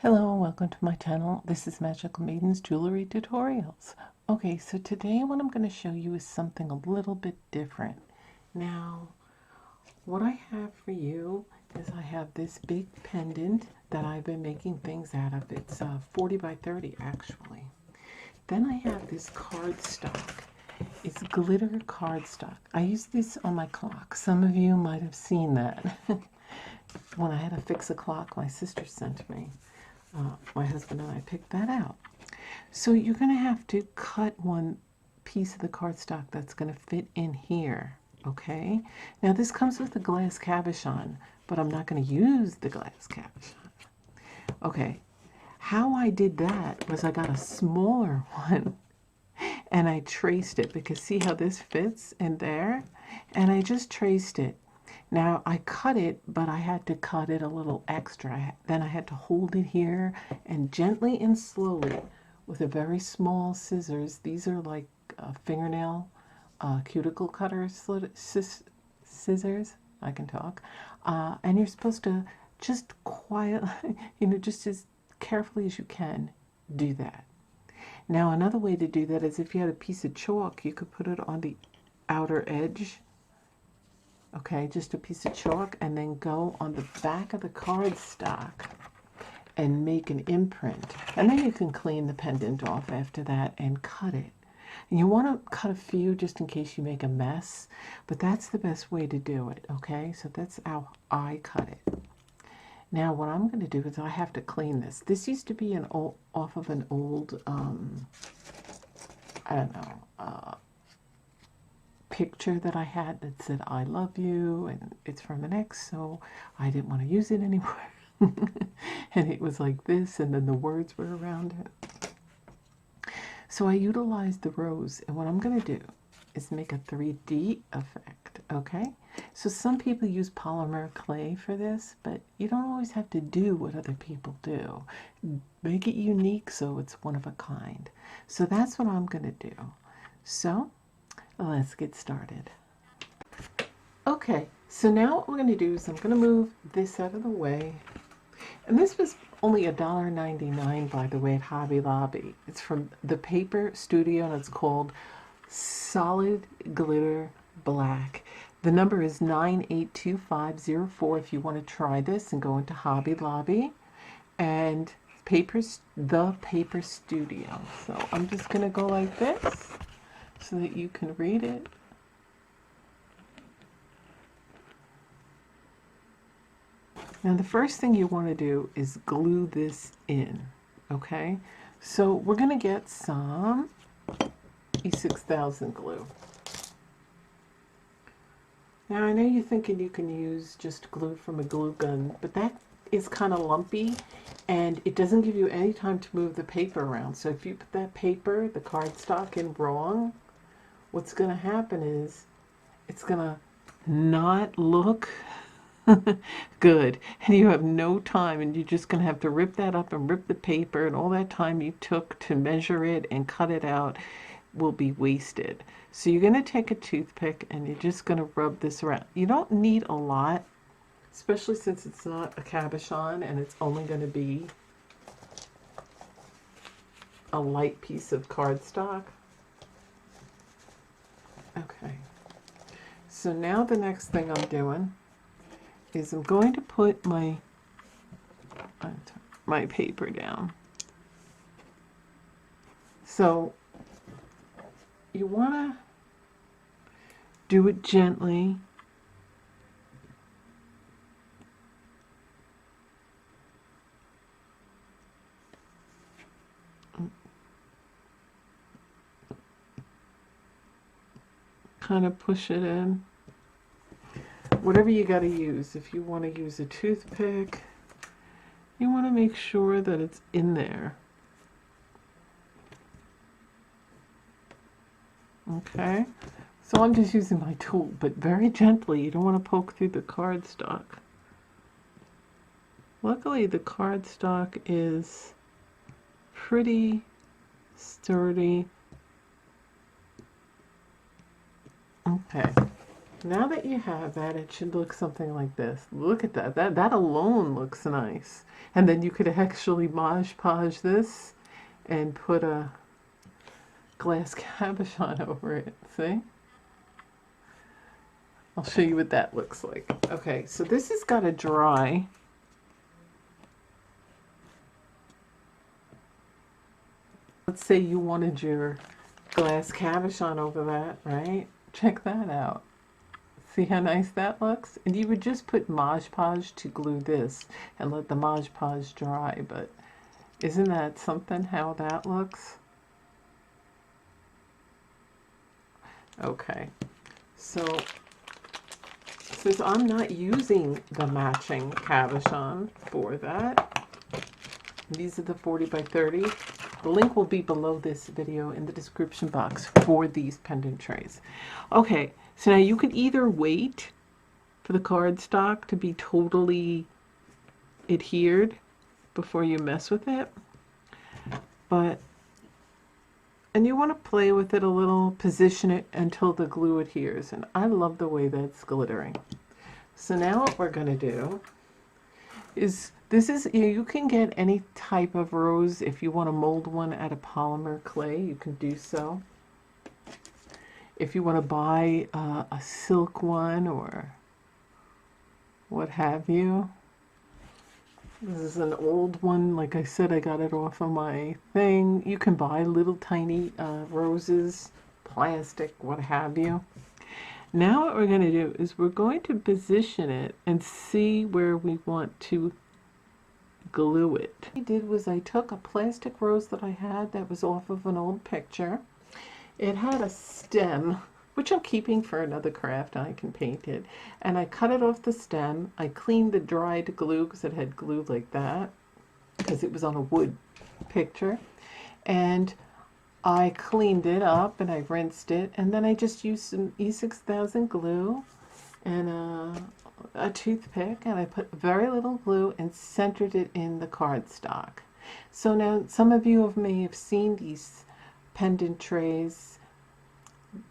Hello, welcome to my channel. This is Magical Maidens Jewelry Tutorials. Okay, so today what I'm going to show you is something a little bit different. Now, what I have for you is I have this big pendant that I've been making things out of. It's 40 by 30 actually. Then I have this cardstock. It's glitter cardstock. I use this on my clock. Some of you might have seen that when I had to fix a clock my sister sent me. My husband and I picked that out. So you're going to have to cut one piece of the cardstock that's going to fit in here, okay? Now this comes with a glass cabochon, but I'm not going to use the glass cabochon. Okay, how I did that was I got a smaller one and I traced it, because see how this fits in there? And I just traced it. Now I cut it, but I had to cut it a little extra. Then I had to hold it here and gently and slowly with a very small scissors. These are like fingernail cuticle cutter scissors. I can talk. And you're supposed to just quiet, just as carefully as you can do that. Now another way to do that is if you had a piece of chalk, you could put it on the outer edge. Okay, just a piece of chalk, and then go on the back of the cardstock and make an imprint. And then you can clean the pendant off after that and cut it. And you want to cut a few just in case you make a mess, but that's the best way to do it, okay? So that's how I cut it. Now what I'm going to do is I have to clean this. This used to be off of an old, I don't know, picture that I had that said I love you, and it's from an ex, so I didn't want to use it anymore. And it was like this, and then the words were around it. So I utilized the rose, and what I'm going to do is make a 3D effect, okay? So some people use polymer clay for this, but you don't always have to do what other people do. Make it unique so it's one of a kind. So that's what I'm going to do. So let's get started. Okay, so now what we're going to do is I'm going to move this out of the way. And this was only $1.99, by the way, at Hobby Lobby. It's from the Paper Studio, and it's called Solid Glitter Black. The number is 982504 if you want to try this and go into Hobby Lobby. And the Paper Studio. So I'm just going to go like this so that you can read it. Now the first thing you want to do is glue this in, okay? So we're going to get some E6000 glue. Now I know you're thinking you can use just glue from a glue gun, but that is kind of lumpy and it doesn't give you any time to move the paper around. So if you put that paper, the cardstock, in wrong, what's going to happen is it's going to not look good, and you have no time, and you're just going to have to rip that up and rip the paper, and all that time you took to measure it and cut it out will be wasted. So you're going to take a toothpick and you're just going to rub this around. You don't need a lot, especially since it's not a cabochon and it's only going to be a light piece of cardstock. Okay, so now the next thing I'm doing is I'm going to put my paper down. So you want to do it gently. Kind of push it in. Whatever you got to use. If you want to use a toothpick, you want to make sure that it's in there. Okay, so I'm just using my tool, but very gently. You don't want to poke through the cardstock. Luckily, the cardstock is pretty sturdy. Okay, Now that you have that, it should look something like this. Look at that. That alone looks nice. And then you could actually Mod Podge this and put a glass cabochon over it. See? I'll show you what that looks like. Okay, so this has got to dry. Let's say you wanted your glass cabochon over that, right? Check that out. See how nice that looks? And you would just put Mod Podge to glue this and let the Mod Podge dry, but isn't that something how that looks? Okay, so since I'm not using the matching cabochon for that, these are the 40 by 30. The link will be below this video in the description box for these pendant trays. Okay, so now you could either wait for the cardstock to be totally adhered before you mess with it, and you want to play with it a little, position it until the glue adheres, and I love the way that's glittering. So now what we're going to do is, you can get any type of rose. If you want to mold one out of polymer clay, you can do so. If you want to buy a silk one or what have you. This is an old one. Like I said, I got it off of my thing. You can buy little tiny roses, plastic, what have you. Now what we're going to do is we're going to position it and see where we want to glue it. What I did was I took a plastic rose that I had that was off of an old picture. It had a stem, which I'm keeping for another craft. I can paint it. And I cut it off the stem. I cleaned the dried glue because it had glue like that, because it was on a wood picture. And I cleaned it up and I rinsed it. And then I just used some E6000 glue and a toothpick, and I put very little glue and centered it in the cardstock. So now some of you may have seen these pendant trays.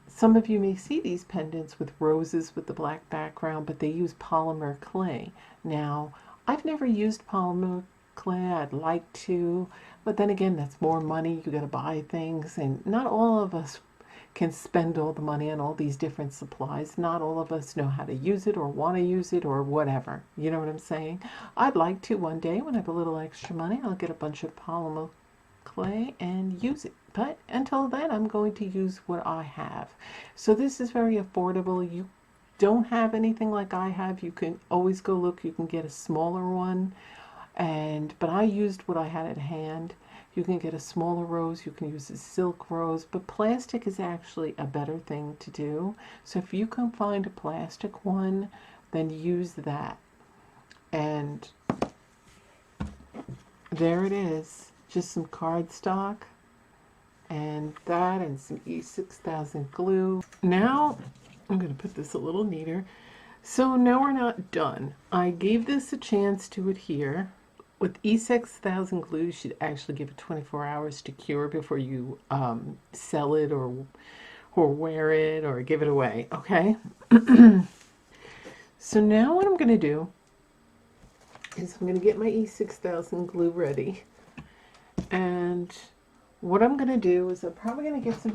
Some of you may see these pendants with roses with the black background, but they use polymer clay. Now, I've never used polymer clay. I'd like to, but then again, that's more money. You got to buy things, and not all of us can spend all the money on all these different supplies. Not all of us know how to use it or want to use it or whatever. You know what I'm saying? I'd like to one day when I have a little extra money, I'll get a bunch of polymer clay and use it. But until then, I'm going to use what I have. So this is very affordable. You don't have anything like I have, you can always go look. You can get a smaller one. But I used what I had at hand. You can get a smaller rose, you can use a silk rose, but plastic is actually a better thing to do. So if you can find a plastic one, then use that. And there it is, just some cardstock and that and some E6000 glue. Now I'm going to put this a little neater. So now we're not done. I gave this a chance to adhere. With E6000 glue, you should actually give it 24 hours to cure before you sell it or wear it or give it away, okay? So now what I'm going to do is I'm going to get my E6000 glue ready. And what I'm going to do is I'm probably going to get some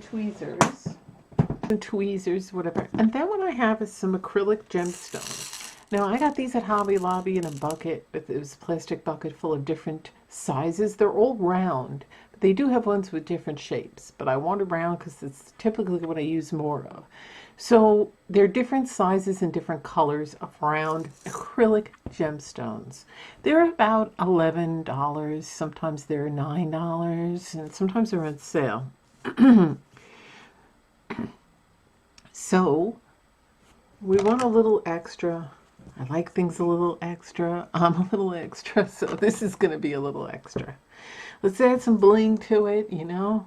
tweezers, whatever. And then what I have is some acrylic gemstones. Now, I got these at Hobby Lobby in a bucket. It was a plastic bucket full of different sizes. They're all round, but they do have ones with different shapes. But I want it round because it's typically what I use more of. So they're different sizes and different colors of round acrylic gemstones. They're about $11. Sometimes they're $9, and sometimes they're on sale. So we want a little extra. I like things a little extra. I'm a little extra, so this is going to be a little extra. Let's add some bling to it, you know.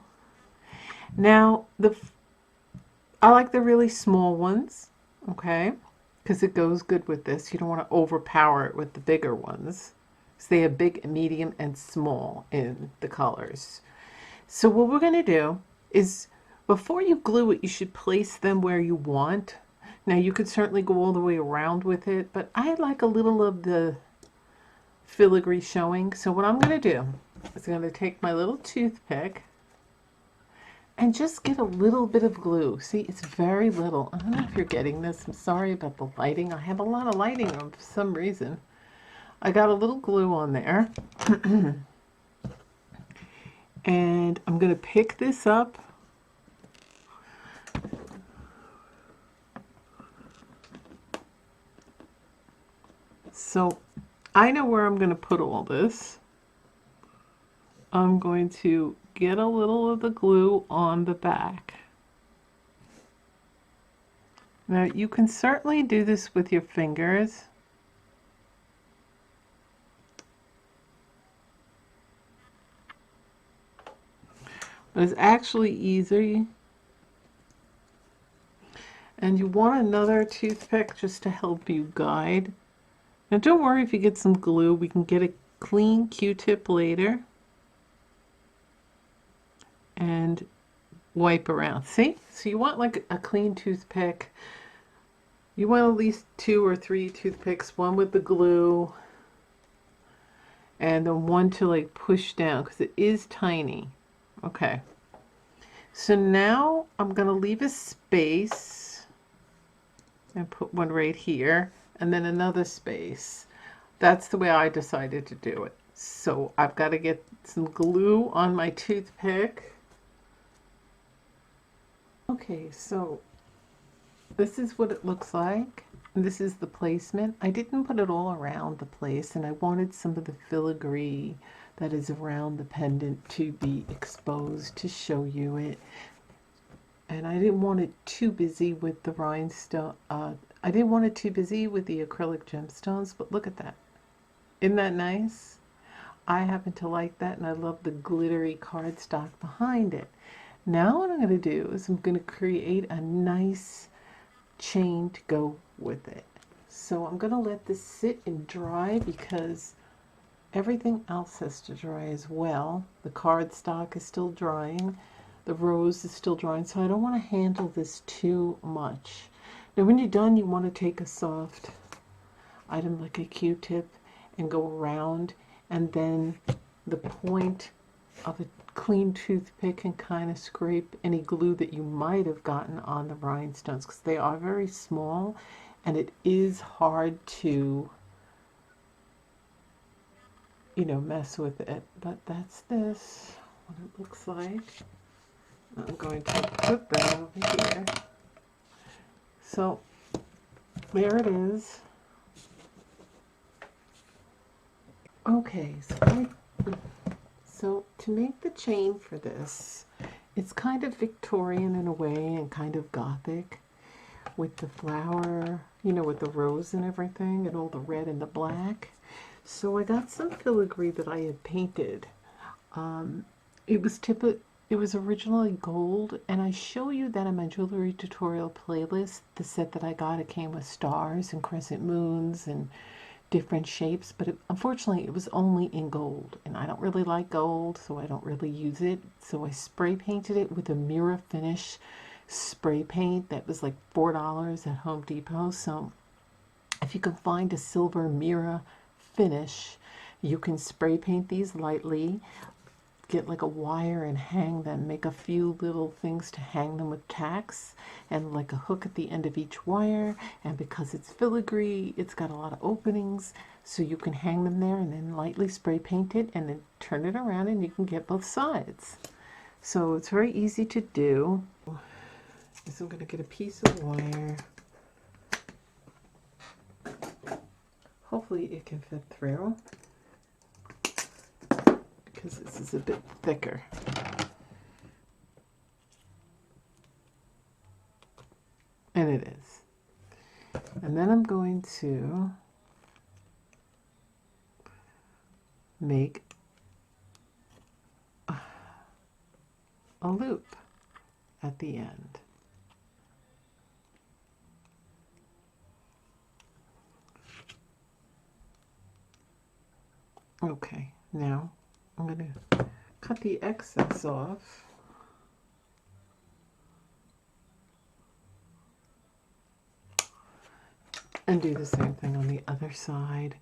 Now, I like the really small ones, okay, because it goes good with this. You don't want to overpower it with the bigger ones. So they have big, medium, and small in the colors. So what we're going to do is, before you glue it, you should place them where you want. Now you could certainly go all the way around with it, but I like a little of the filigree showing. So what I'm going to do is I'm going to take my little toothpick and just get a little bit of glue. See, it's very little. I don't know if you're getting this. I'm sorry about the lighting. I have a lot of lighting on for some reason. I got a little glue on there. And I'm going to pick this up. So I know where I'm going to put all this. I'm going to get a little of the glue on the back. Now you can certainly do this with your fingers. But it's actually easy. And you want another toothpick just to help you guide. Now don't worry if you get some glue. We can get a clean Q-tip later and wipe around. See? So you want like a clean toothpick. You want at least 2 or 3 toothpicks, one with the glue and then one to like push down because it is tiny. Okay. So now I'm going to leave a space and put one right here and then another space. That's the way I decided to do it. So I've got to get some glue on my toothpick. Okay, so this is what it looks like. And this is the placement. I didn't put it all around the place, and I wanted some of the filigree that is around the pendant to be exposed to show you it. And I didn't want it too busy with the rhinestone. I didn't want it too busy with the acrylic gemstones, but look at that. Isn't that nice? I happen to like that, and I love the glittery cardstock behind it. Now what I'm going to do is I'm going to create a nice chain to go with it. So I'm going to let this sit and dry because everything else has to dry as well. The cardstock is still drying. The rose is still drying, so I don't want to handle this too much. Now when you're done, you want to take a soft item like a Q-tip and go around, and then the point of a clean toothpick and kind of scrape any glue that you might have gotten on the rhinestones because they are very small and it is hard to, you know, mess with it. But that's this, what it looks like. I'm going to put that over here. So there it is. Okay, so to make the chain for this, it's kind of Victorian in a way and kind of Gothic with the flower, you know, with the rose and everything and all the red and the black. So I got some filigree that I had painted. It was originally gold, and I show you that in my jewelry tutorial playlist. The set that I got, it came with stars and crescent moons and different shapes, but unfortunately it was only in gold, and I don't really like gold, so I don't really use it. So I spray painted it with a Mira finish spray paint that was like $4 at Home Depot. So if you can find a silver Mira finish, you can spray paint these lightly, get like a wire and hang them, make a few little things to hang them with tacks and like a hook at the end of each wire. And because it's filigree, it's got a lot of openings, so you can hang them there and then lightly spray paint it and then turn it around and you can get both sides. So it's very easy to do. So I'm going to get a piece of wire. Hopefully it can fit through, because this is a bit thicker. And it is. And then I'm going to make a loop at the end. Okay, now I'm going to cut the excess off. And do the same thing on the other side.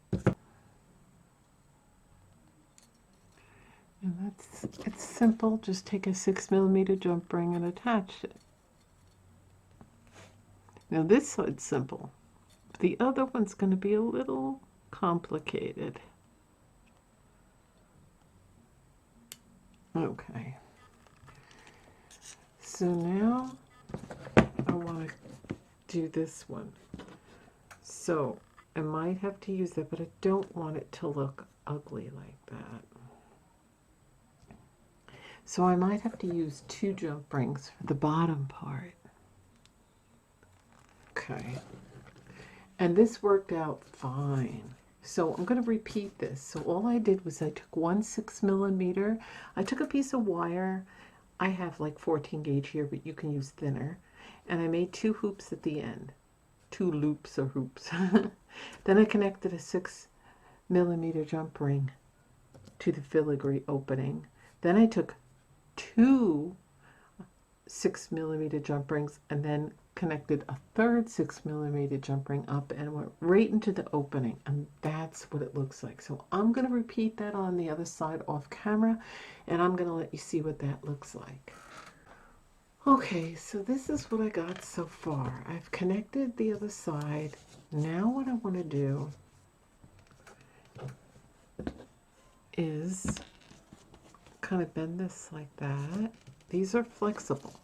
And it's simple. Just take a 6mm jump ring and attach it. Now this side's simple. The other one's going to be a little complicated. Okay. So now I want to do this one. So I might have to use that, but I don't want it to look ugly like that. So I might have to use 2 jump rings for the bottom part. Okay. And this worked out fine. So I'm going to repeat this. So all I did was I took 1 6mm. I took a piece of wire. I have like 14 gauge here, but you can use thinner. And I made 2 hoops at the end. 2 loops or hoops. Then I connected a 6mm jump ring to the filigree opening. Then I took 2 6mm jump rings and then connected a third 6mm jump ring up and went right into the opening, and that's what it looks like. So I'm going to repeat that on the other side off camera, and I'm going to let you see what that looks like. Okay, so this is what I got so far. I've connected the other side. Now what I want to do is kind of bend this like that. These are flexible.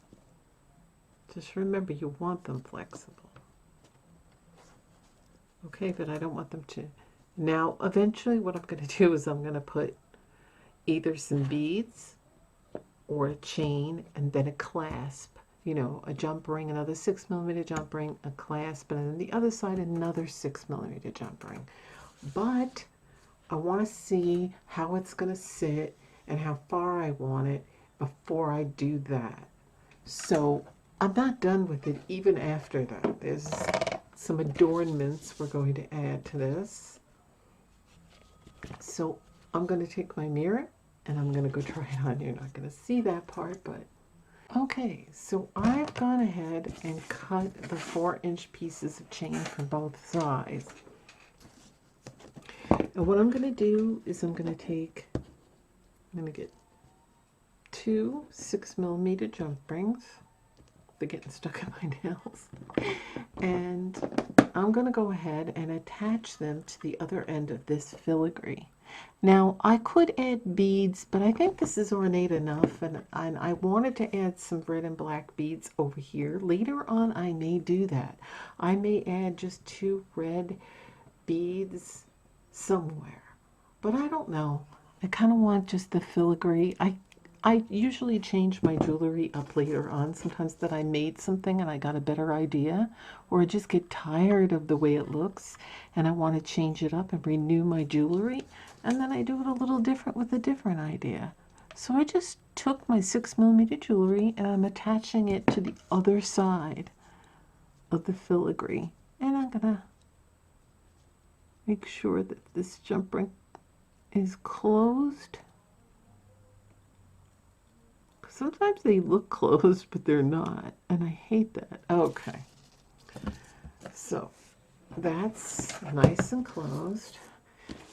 Just remember, you want them flexible. Okay, but I don't want them to. Now, eventually what I'm going to do is I'm going to put either some beads or a chain and then a clasp. You know, a jump ring, another 6mm jump ring, a clasp, and then the other side another 6mm jump ring. But I want to see how it's going to sit and how far I want it before I do that. So I'm not done with it even after that. There's some adornments we're going to add to this. So I'm going to take my mirror and I'm going to go try it on. You're not going to see that part, but okay. So I've gone ahead and cut the 4-inch pieces of chain from both sides. And what I'm going to do is I'm going to get 2 6mm jump rings. They're getting stuck in my nails. And I'm going to go ahead and attach them to the other end of this filigree. Now, I could add beads, but I think this is ornate enough, and I wanted to add some red and black beads over here. Later on, I may do that. I may add just 2 red beads somewhere, but I don't know. I kind of want just the filigree. I usually change my jewelry up later on, sometimes that I made something and I got a better idea, or I just get tired of the way it looks and I want to change it up and renew my jewelry, and then I do it a little different with a different idea. So I just took my 6mm jewelry and I'm attaching it to the other side of the filigree, and I'm gonna make sure that this jump ring is closed. Sometimes they look closed, but they're not, and I hate that. Okay, so that's nice and closed.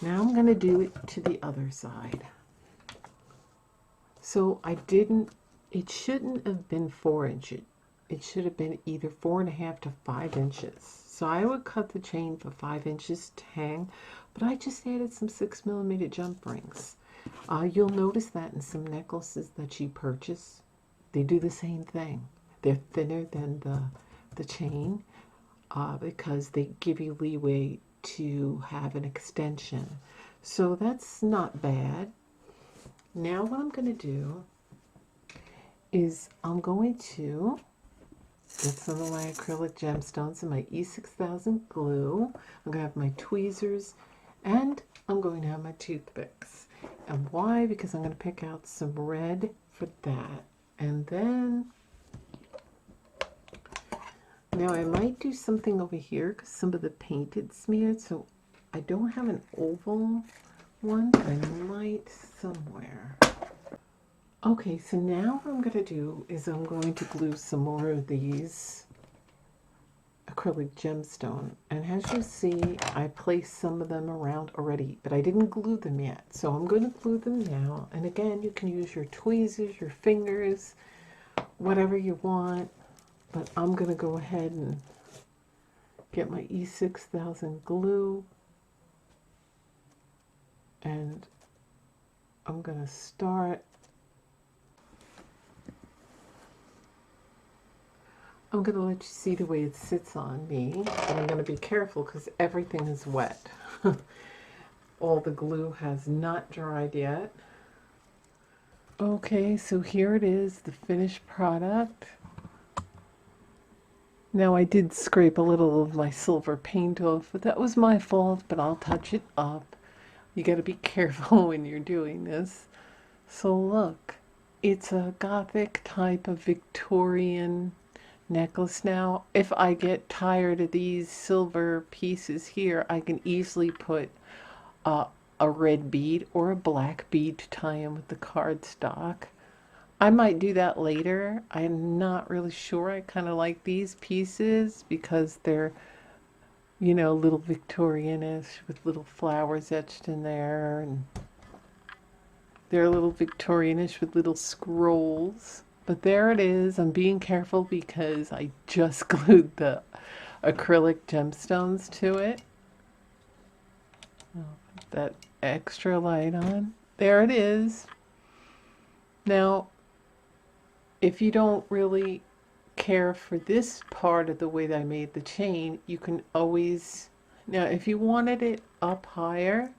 Now I'm going to do it to the other side. So it shouldn't have been 4 inches. It should have been either 4.5 to 5 inches. So I would cut the chain for 5 inches to hang, but I just added some 6mm jump rings. You'll notice that in some necklaces that you purchase, they do the same thing. They're thinner than the chain because they give you leeway to have an extension. So that's not bad. Now what I'm going to do is I'm going to get some of my acrylic gemstones and my E6000 glue. I'm going to have my tweezers and I'm going to have my toothpicks. And why? Because I'm going to pick out some red for that. And then, now I might do something over here because some of the paint had smeared. So I don't have an oval one, but I might somewhere. Okay, so now what I'm going to do is I'm going to glue some more of these acrylic gemstone. And as you see, I placed some of them around already, but I didn't glue them yet. So I'm going to glue them now. And again, you can use your tweezers, your fingers, whatever you want. But I'm going to go ahead and get my E6000 glue. And I'm going to start. I'm going to let you see the way it sits on me, but I'm going to be careful because everything is wet. All the glue has not dried yet. Okay, so here it is, the finished product. Now I did scrape a little of my silver paint off, but that was my fault, but I'll touch it up. You got to be careful when you're doing this. So look, it's a Gothic type of Victorian necklace now. If I get tired of these silver pieces here, I can easily put a red bead or a black bead to tie in with the cardstock. I might do that later. I'm not really sure. I kind of like these pieces because they're, you know, little Victorianish with little flowers etched in there, and they're a little Victorianish with little scrolls. But there it is. I'm being careful because I just glued the acrylic gemstones to it. I'll put that extra light on. There it is. Now, if you don't really care for this part of the way that I made the chain, you can always, now if you wanted it up higher,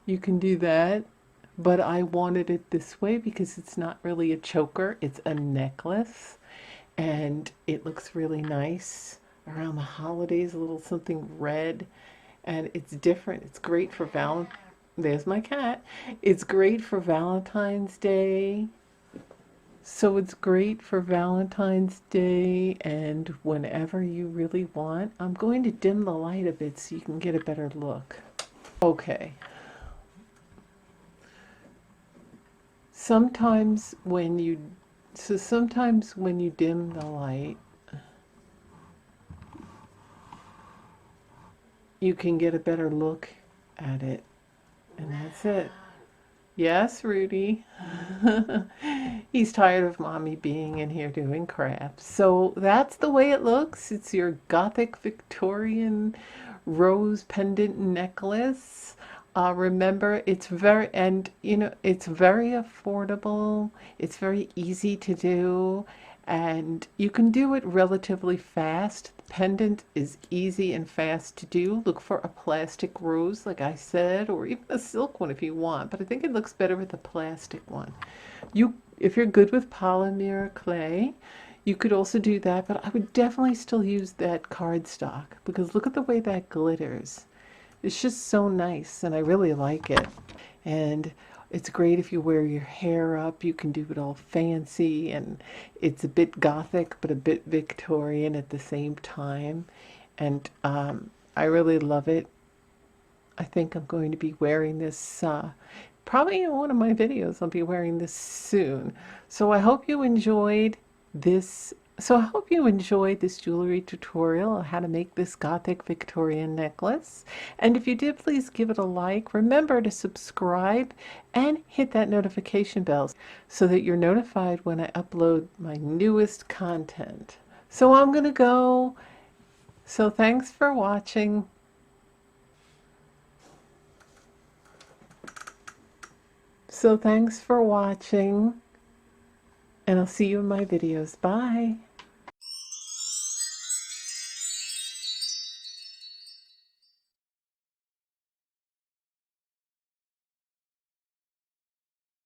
you can do that. But I wanted it this way because it's not really a choker, it's a necklace, and it looks really nice around the holidays, a little something red, and it's different. It's great for there's my cat. It's great for Valentine's Day. So it's great for Valentine's Day and whenever you really want. I'm going to dim the light a bit so you can get a better look. Okay. Sometimes when you dim the light, you can get a better look at it. And that's it. Yes, Rudy. He's tired of mommy being in here doing crafts. So that's the way it looks. It's your Gothic Victorian rose pendant necklace. Remember, it's very, and you know, it's very affordable. It's very easy to do, and you can do it relatively fast. The pendant is easy and fast to do. Look for a plastic rose, like I said, or even a silk one if you want, but I think it looks better with a plastic one. If you're good with polymer clay, you could also do that, but I would definitely still use that cardstock because look at the way that glitters. It's just so nice, and I really like it. And it's great if you wear your hair up. You can do it all fancy, and it's a bit Gothic, but a bit Victorian at the same time. And I really love it. I think I'm going to be wearing this, probably in one of my videos. I'll be wearing this soon. So I hope you enjoyed this. So I hope you enjoyed this jewelry tutorial on how to make this Gothic Victorian necklace. And if you did, please give it a like. Remember to subscribe and hit that notification bell so that you're notified when I upload my newest content. So I'm going to go. So thanks for watching. And I'll see you in my videos. Bye.